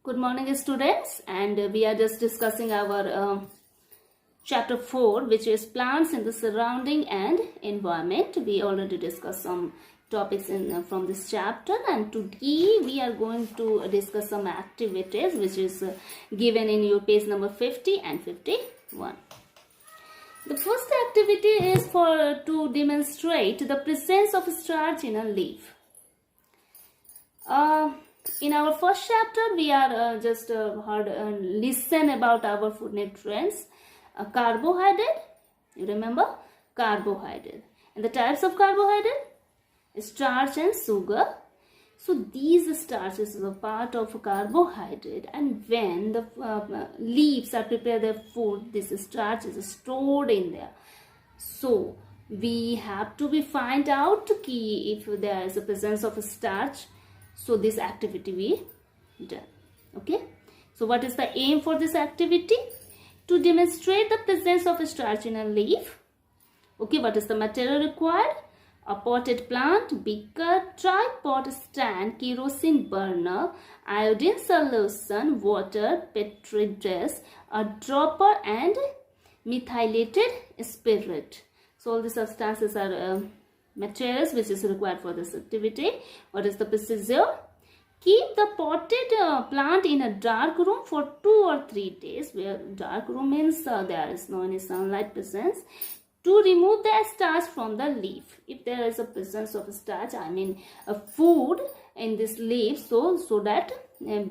Good morning, students, and we are just discussing our chapter 4, which is plants in the surrounding and environment. We already discussed some topics from this chapter, and today we are going to discuss some activities which is given in your page number 50 and 51. The first activity is to demonstrate the presence of starch in a leaf. In our first chapter, we are just listen about our food nutrients. Carbohydrate, you remember? Carbohydrate. And the types of carbohydrate? Starch and sugar. So these starches are a part of carbohydrate, and when the leaves are prepared their food, this starch is stored in there. So we have to find out if there is a presence of starch. So this activity we done. Okay. So what is the aim for this activity? To demonstrate the presence of starch in a leaf. Okay. What is the material required? A potted plant, beaker, tripod stand, kerosene burner, iodine solution, water, petri dish, a dropper, and methylated spirit. So all the substances are materials which is required for this activity. What is the procedure? Keep the potted plant in a dark room for 2 or 3 days, where dark room means there is no any sunlight presence, to remove the starch from the leaf. If there is a presence of starch, I mean a food in this leaf, so that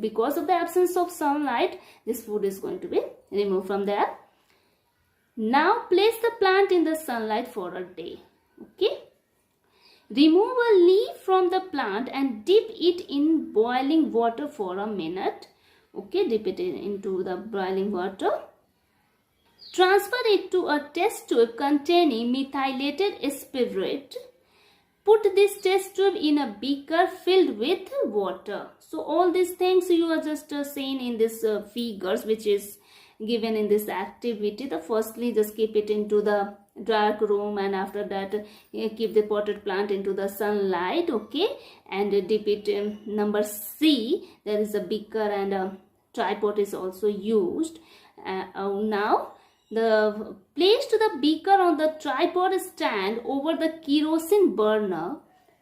because of the absence of sunlight, this food is going to be removed from there. Now place the plant in the sunlight for a day. Okay. Remove a leaf from the plant and dip it in boiling water for a minute. Okay, dip it into the boiling water. Transfer it to a test tube containing methylated spirit. Put this test tube in a beaker filled with water. So all these things you are just seeing in this figures which is given in this activity. The firstly just keep it into the dark room, and after that keep the potted plant into the sunlight. Okay, and dip it in number C. There is a beaker and a tripod is also used. Now place the beaker on the tripod stand over the kerosene burner.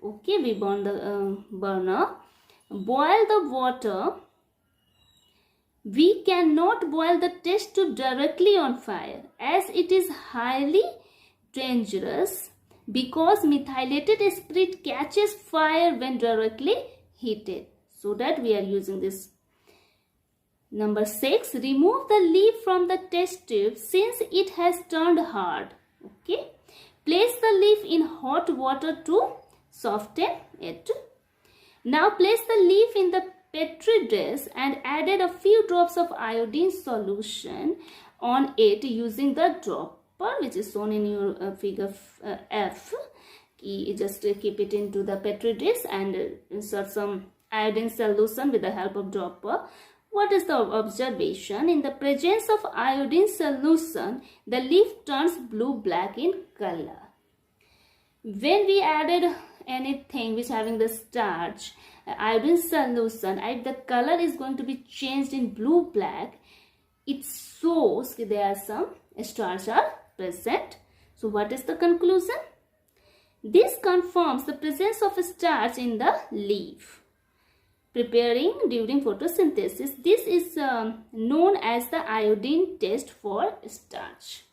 Okay, we burn the burner. Boil the water. We cannot boil the test tube directly on fire, as it is highly dangerous, because methylated spirit catches fire when directly heated. So that we are using this. Number 6, remove the leaf from the test tube since it has turned hard. Okay. Place the leaf in hot water to soften it. Now place the leaf in the petri dish and added a few drops of iodine solution on it using the dropper, which is shown in your figure F. Just keep it into the petri dish and insert some iodine solution with the help of dropper. What is the observation? In the presence of iodine solution, the leaf turns blue-black in color. When we added anything which having the starch, iodine solution, if the color is going to be changed in blue-black, it shows that there are some starch are present. So what is the conclusion? This confirms the presence of starch in the leaf. Preparing during photosynthesis, this is known as the iodine test for starch.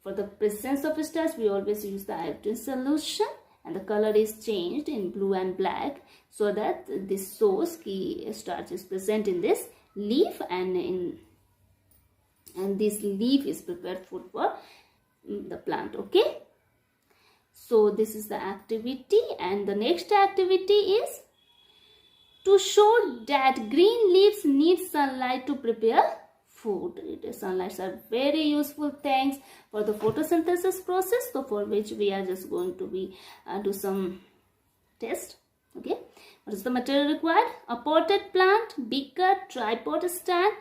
For the presence of starch, we always use the iodine solution, and the color is changed in blue and black, so that this shows the starch is present in this leaf, and this leaf is prepared food for the plant. Okay. So this is the activity, and the next activity is to show that green leaves need sunlight to prepare food. Sunlights are very useful things for the photosynthesis process, so for which we are just going to be do some test. Okay, what is the material required? A potted plant, beaker, tripod stand,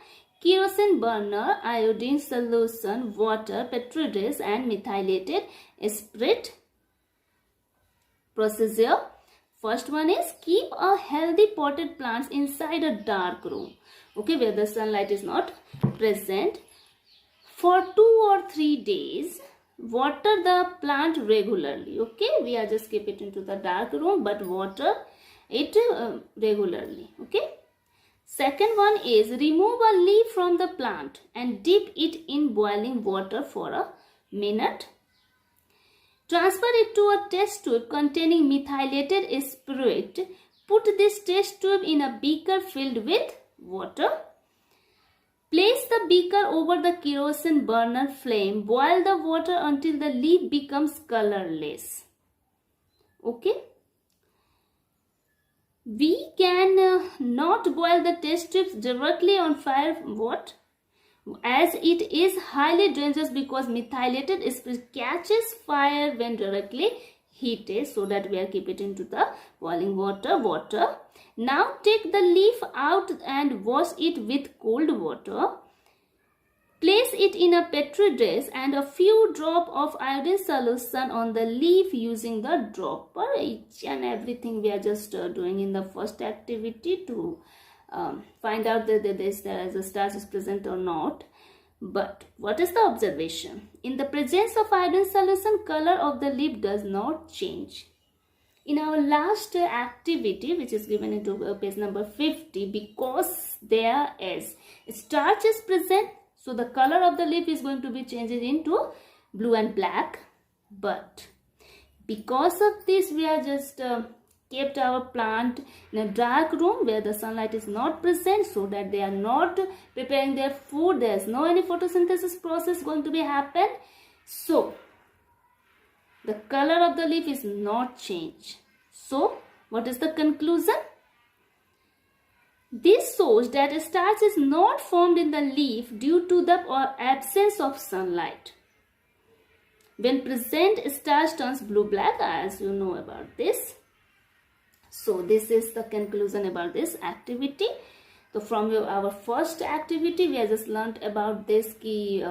kerosene burner, iodine solution, water, petri dish, and methylated spirit. Procedure: First one is keep a healthy potted plants inside a dark room, okay, where the sunlight is not present. For 2 or 3 days, water the plant regularly, okay. We are just keep it into the dark room, but water it regularly, okay. Second one is remove a leaf from the plant and dip it in boiling water for a minute. Transfer it to a test tube containing methylated spirit. Put this test tube in a beaker filled with water. Place the beaker over the kerosene burner flame. Boil the water until the leaf becomes colorless. Okay. We can not boil the test tubes directly on fire. What? As it is highly dangerous because methylated spirit catches fire when directly heated, so that we are keep it into the boiling water. Now take the leaf out and wash it with cold water. Place it in a petri dish and a few drops of iodine solution on the leaf using the dropper. Each and everything we are just doing in the first activity to find out that there is a starch is present or not. But what is the observation? In the presence of iodine solution, color of the leaf does not change. In our last activity, which is given into page number 50, because there is starch is present, so the color of the leaf is going to be changed into blue and black. But because of this, we are just kept our plant in a dark room where the sunlight is not present, so that they are not preparing their food. There is no any photosynthesis process going to be happen. So the color of the leaf is not changed. So what is the conclusion? This shows that starch is not formed in the leaf due to the absence of sunlight. When present, starch turns blue-black, as you know about this. So this is the conclusion about this activity. So from our first activity, we have just learnt about this key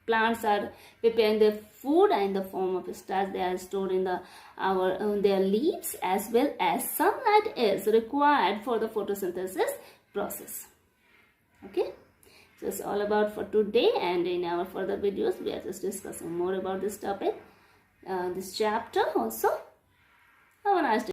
plants are preparing their food in the form of starch. They are stored in their leaves, as well as sunlight is required for the photosynthesis process. Okay, so it's all about for today, and in our further videos we are just discussing more about this topic, this chapter also. Have a nice day.